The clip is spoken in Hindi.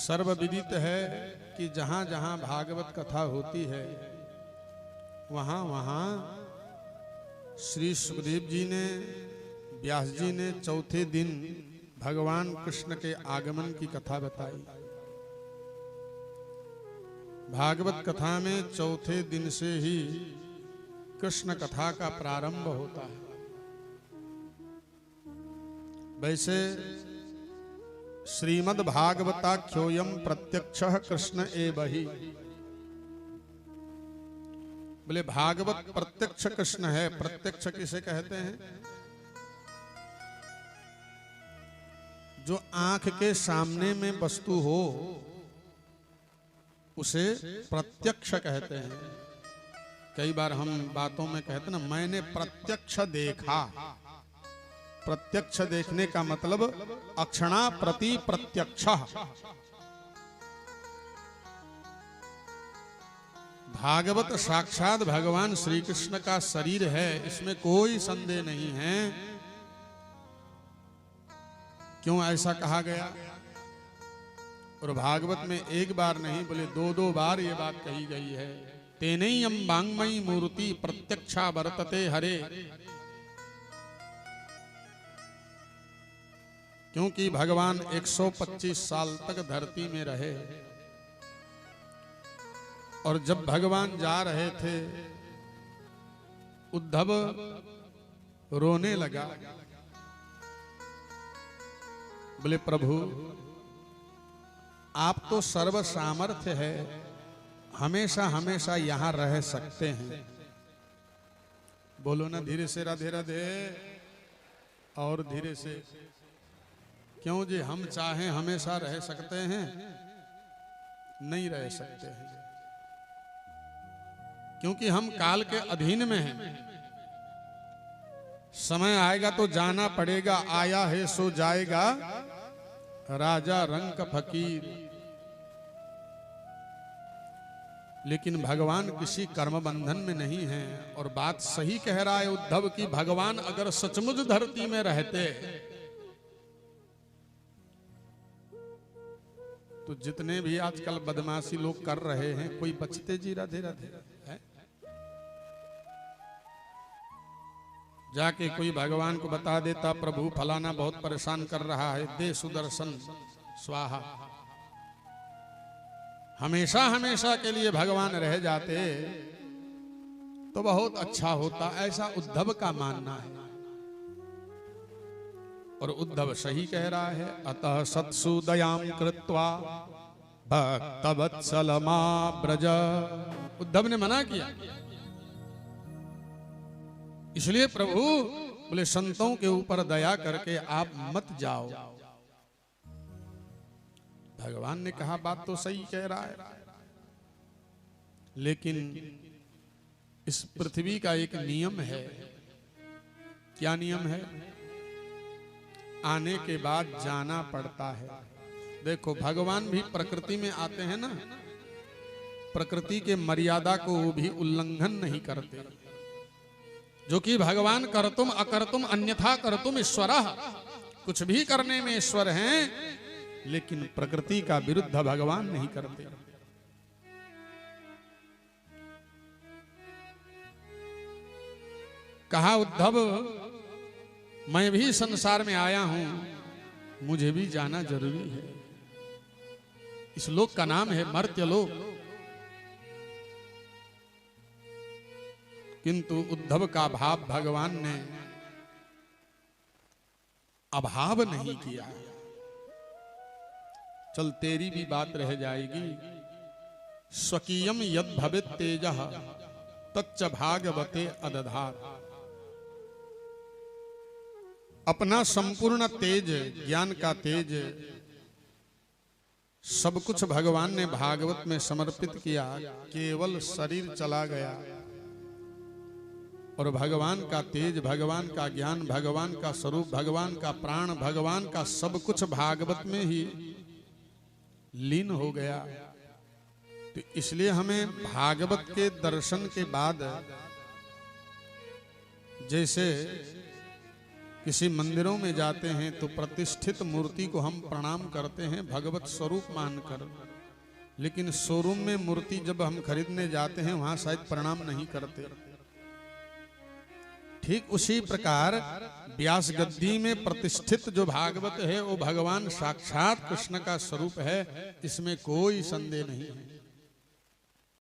सर्वविदित है कि जहां जहां भागवत कथा होती है वहां वहां श्री सुखदेव जी ने, व्यास जी ने चौथे दिन भगवान कृष्ण के आगमन की कथा बताई। भागवत कथा में चौथे दिन से ही कृष्ण कथा का प्रारंभ होता है। वैसे श्रीमद् भागवताख्योयम प्रत्यक्षः कृष्ण एव ही, बोले भागवत प्रत्यक्ष कृष्ण है। प्रत्यक्ष किसे कहते हैं? जो आंख के सामने में वस्तु हो उसे प्रत्यक्ष कहते हैं। कई बार हम बातों में कहते हैं ना, मैंने प्रत्यक्ष देखा। प्रत्यक्ष देखने का मतलब अक्षणा प्रति प्रत्यक्ष। भागवत साक्षात भगवान श्री कृष्ण का शरीर है, इसमें कोई संदेह नहीं है। क्यों ऐसा कहा गया? और भागवत में एक बार नहीं बोले दो बार ये बात कही गई है। तेनैयं वाङ्मयी मूर्ति प्रत्यक्षा वर्तते हरे। क्योंकि भगवान 125 साल तक धरती में रहे और जब भगवान जा रहे थे उद्धव रोने लगा। बोले प्रभु आप तो सर्व सामर्थ्य है, हमेशा हमेशा यहां रह सकते हैं। बोलो ना धीरे से, राधे राधे। और धीरे से। क्यों जी? हम चाहें हमेशा रह सकते हैं? नहीं रह सकते हैं, क्योंकि हम काल के अधीन में हैं। समय आएगा तो जाना पड़ेगा, आया है सो जाएगा, राजा रंक फकीर। लेकिन भगवान किसी कर्म बंधन में नहीं है। और बात सही कह रहा है उद्धव की, भगवान अगर सचमुच धरती में रहते तो जितने भी आजकल बदमाशी लोग कर रहे हैं कोई बचते जी? राधे राधे है? जाके कोई भगवान को बता देता प्रभु फलाना बहुत परेशान कर रहा है, दे सुदर्शन स्वाहा। हमेशा हमेशा के लिए भगवान रह जाते तो बहुत अच्छा होता, ऐसा उद्धव का मानना है। और उद्धव सही कह रहा है। अतः सत्सु दयाम कृत्वा भक्तवत्सलमा ब्रज। उद्धव ने मना किया, इसलिए प्रभु बोले संतों के ऊपर दया करके आप मत जाओ। भगवान ने कहा बात तो सही कह रहा है, लेकिन इस पृथ्वी का एक नियम है। क्या नियम है? आने के बाद जाना पड़ता है। देखो भगवान भी प्रकृति में आते हैं ना, प्रकृति के मर्यादा को वो भी उल्लंघन नहीं करते। जो कि भगवान कर्तुम अकर्तुम अन्यथा कर्तुम ईश्वरः, कुछ भी करने में ईश्वर हैं, लेकिन प्रकृति का विरुद्ध भगवान नहीं करते। कहा उद्धव मैं भी संसार में आया हूं, मुझे भी जाना जरूरी है। इस लोक का नाम है मर्त्यलोक। किंतु उद्धव का भाव भगवान ने अभाव नहीं किया। चल तेरी भी बात रह जाएगी। स्वकीयम यद भवेत् तेजः तच्च भागवते अदधात्। अपना संपूर्ण तेज, ज्ञान का तेज, सब कुछ भगवान ने भागवत में समर्पित किया। केवल शरीर चला गया और भगवान का तेज, भगवान का ज्ञान, भगवान का स्वरूप, भगवान का प्राण, भगवान का सब कुछ भागवत में ही लीन हो गया। तो इसलिए हमें भागवत के दर्शन के बाद जैसे किसी मंदिरों में जाते हैं तो प्रतिष्ठित मूर्ति को हम प्रणाम करते हैं भगवत स्वरूप मानकर, लेकिन शोरूम में मूर्ति जब हम खरीदने जाते हैं वहां शायद प्रणाम नहीं करते। ठीक उसी प्रकार व्यास गद्दी में प्रतिष्ठित जो भागवत है वो भगवान साक्षात कृष्ण का स्वरूप है, इसमें कोई संदेह नहीं है।